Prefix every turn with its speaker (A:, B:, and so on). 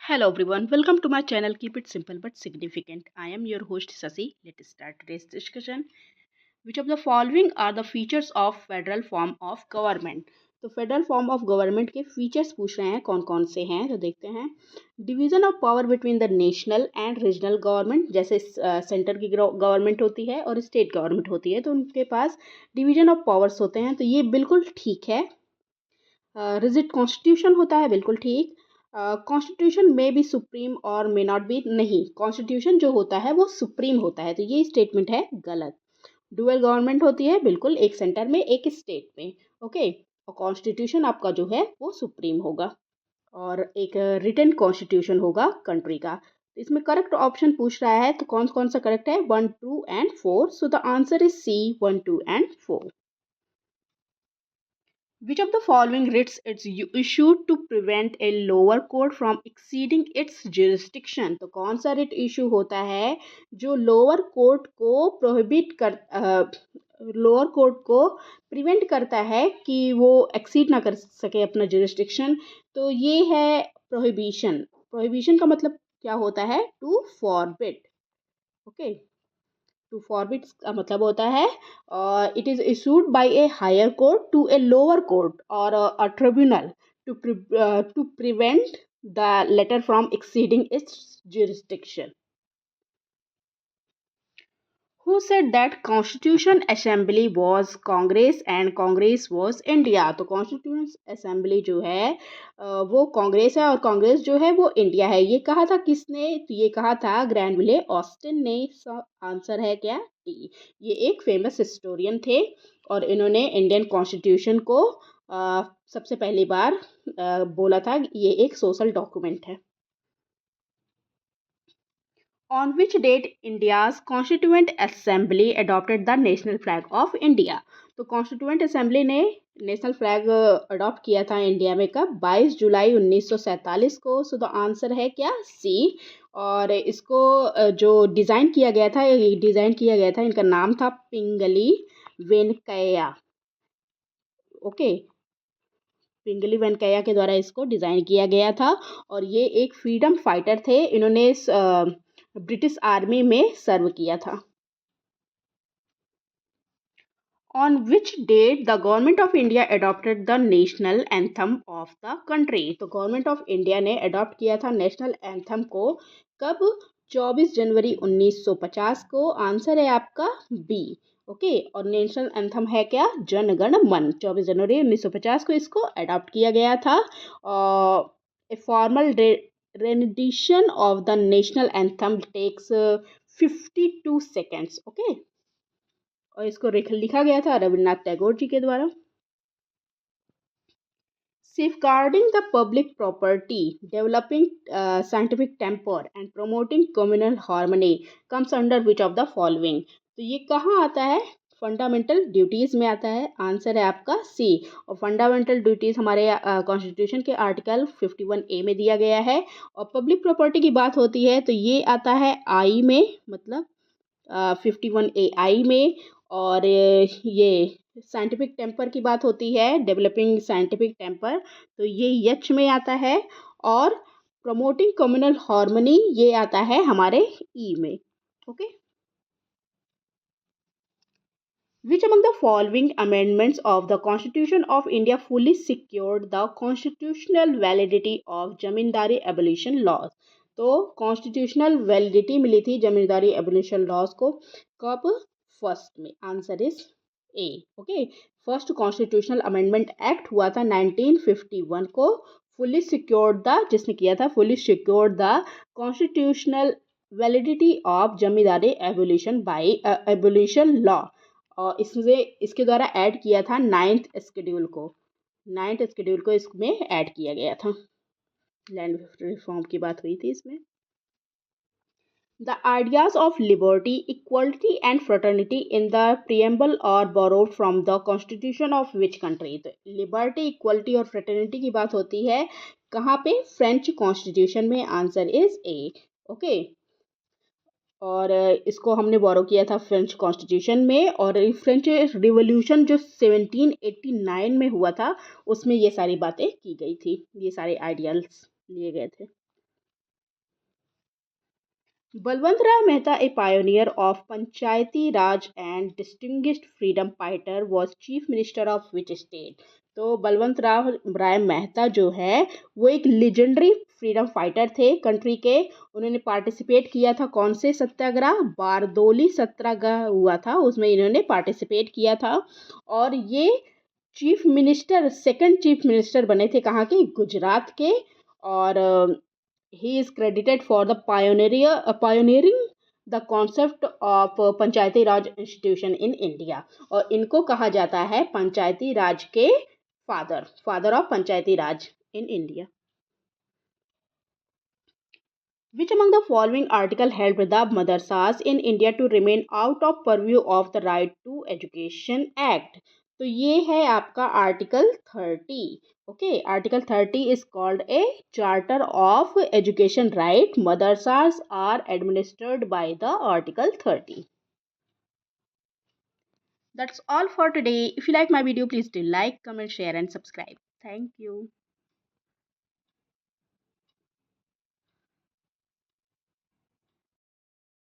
A: Hello everyone, welcome to my channel. Keep it simple but significant. I am your host Sasi. Let's start today's discussion. Which of the following are the features of federal form of government? तो federal form of government के features पूछ रहे हैं, कौन कौन से हैं तो देखते हैं. Division of power between the national and regional government, जैसे सेंटर की गवर्नमेंट होती है और स्टेट गवर्नमेंट होती है तो उनके पास डिवीजन ऑफ पावर्स होते हैं, तो ये बिल्कुल ठीक है. रिजिड कॉन्स्टिट्यूशन होता है, बिल्कुल ठीक. कॉन्स्टिट्यूशन में भी सुप्रीम और मे नॉट बी, नहीं, कॉन्स्टिट्यूशन जो होता है वो सुप्रीम होता है, तो ये स्टेटमेंट है गलत. डुअल गवर्नमेंट होती है, बिल्कुल, एक सेंटर में एक स्टेट में. ओके. और कॉन्स्टिट्यूशन आपका जो है वो सुप्रीम होगा और एक रिटन कॉन्स्टिट्यूशन होगा कंट्री का. इसमें करेक्ट ऑप्शन पूछ रहा है, तो कौन कौन सा करेक्ट है? 1, 2 and 4. So the answer is C, 1, 2 and 4. Which of the following writs is issued to prevent a lower court from exceeding its jurisdiction? तो कौन सा रिट इशू होता है जो लोअर कोर्ट को प्रोहिबिट कर लोअर कोर्ट को प्रिवेंट करता है कि वो एक्सीड ना कर सके अपना जुरिस्डिक्शन? तो ये है प्रोहिबिशन. प्रोहिबिशन का मतलब क्या होता है? To forbid. Okay. To forbid का मतलब होता है it is issued by a higher court to a lower court or a tribunal to prevent the latter from exceeding its jurisdiction. Who said that Constitution Assembly was Congress and Congress was India? तो Constitution Assembly जो है वो कांग्रेस है और कांग्रेस जो है वो India है. ये कहा था किसने? तो ये कहा था ग्रैनविले ऑस्टिन ने. आंसर है क्या? डी. ये एक फेमस हिस्टोरियन थे और इन्होंने इंडियन कॉन्स्टिट्यूशन को सबसे पहली बार बोला था ये एक सोशल डॉक्यूमेंट है. On which date India's Constituent Assembly adopted the national flag of India? तो कॉन्स्टिट्यूएंट असेंबली ने नेशनल फ्लैग अडॉप्ट किया था इंडिया में कब? 22 जुलाई 1947 को. सो द आंसर है क्या? सी. और इसको जो डिज़ाइन किया गया था, ये डिज़ाइन किया गया था, इनका नाम था पिंगली वेंकैया. ओके. पिंगली वेंकैया के द्वारा इसको डिज़ाइन किया गया था और ये एक फ्रीडम फाइटर थे. इन्होंने ब्रिटिश आर्मी में सर्व किया था. On which date the government of India adopted the national anthem of the country? तो गवर्नमेंट ऑफ इंडिया ने अडॉप्ट किया था नेशनल एंथम को कब? 24 जनवरी 1950 को. आंसर है आपका बी. ओके. और नेशनल एंथम है क्या? जन गण मन. 24 जनवरी 1950 को इसको अडॉप्ट किया गया था. A formal rendition of the national anthem takes 52 seconds. Okay. और इसको लिखा गया था रविन्द्रनाथ टैगोर जी के द्वारा. Safeguarding the public property, developing scientific temper and promoting communal harmony comes under which of the following? तो ये कहाँ आता है? फंडामेंटल ड्यूटीज़ में आता है. आंसर है आपका सी. और फंडामेंटल ड्यूटीज़ हमारे कॉन्स्टिट्यूशन के आर्टिकल 51A में दिया गया है. और पब्लिक प्रॉपर्टी की बात होती है तो ये आता है आई में, मतलब 51A आई में. और ये साइंटिफिक टेम्पर की बात होती है, डेवलपिंग साइंटिफिक टेम्पर, तो ये यच में आता है. और प्रमोटिंग कम्युनल हार्मनी ये आता है हमारे ई में. Okay. Which among the following amendments of the Constitution of India fully secured the constitutional validity of zamindari abolition laws? तो कॉन्स्टिट्यूशनल वैलिडिटी मिली थी जमींदारी एबोलिशन लॉज को कब? फर्स्ट में. Answer is a. Okay. First constitutional amendment act हुआ था 1951 को. Fully secured the, जिसने किया था, fully secured the constitutional validity of zamindari abolition law. और इसके द्वारा ऐड किया था 9th शेड्यूल को. 9th शेड्यूल को इसमें ऐड किया गया था. लैंड रिफॉर्म की बात हुई थी इसमें. The ideas of liberty, equality and fraternity in the preamble are borrowed from the constitution of which country? तो लिबर्टी, इक्वलिटी और फ्रेटर्निटी की बात होती है कहाँ पे? फ्रेंच कॉन्स्टिट्यूशन में. Answer is a. ओके. और इसको हमने बोरो किया था फ्रेंच कॉन्स्टिट्यूशन में. और फ्रेंच रिवॉल्यूशन जो 1789 में हुआ था उसमें ये सारी बातें की गई थी, ये सारे आइडियल्स लिए गए थे. Balwant Rai Mehta, a pioneer of Panchayati Raj and distinguished freedom fighter, was chief minister of which state? तो बलवंत राव राय मेहता जो है वो एक लेजेंडरी फ्रीडम फाइटर थे कंट्री के। उन्होंने पार्टिसिपेट किया था कौन से सत्याग्रह? बारदोली सत्याग्रह हुआ था, उसमें इन्होंने पार्टिसिपेट किया था। और ये chief minister, second chief minister बने थे कहाँ के? गुजरात के। और he is credited for the pioneering the concept of Panchayati Raj institution in India. और इनको कहा जाता है पंचायती राज के father of Panchayati Raj in India. Which among the following article helped the madrasas in India to remain out of purview of the Right to Education Act? तो ये है आपका article 30। Okay, article 30 is called a Charter of Education Right. Madrasas are administered by the Article 30. That's all for today. If you like my video, please do like, comment, share and subscribe. Thank you.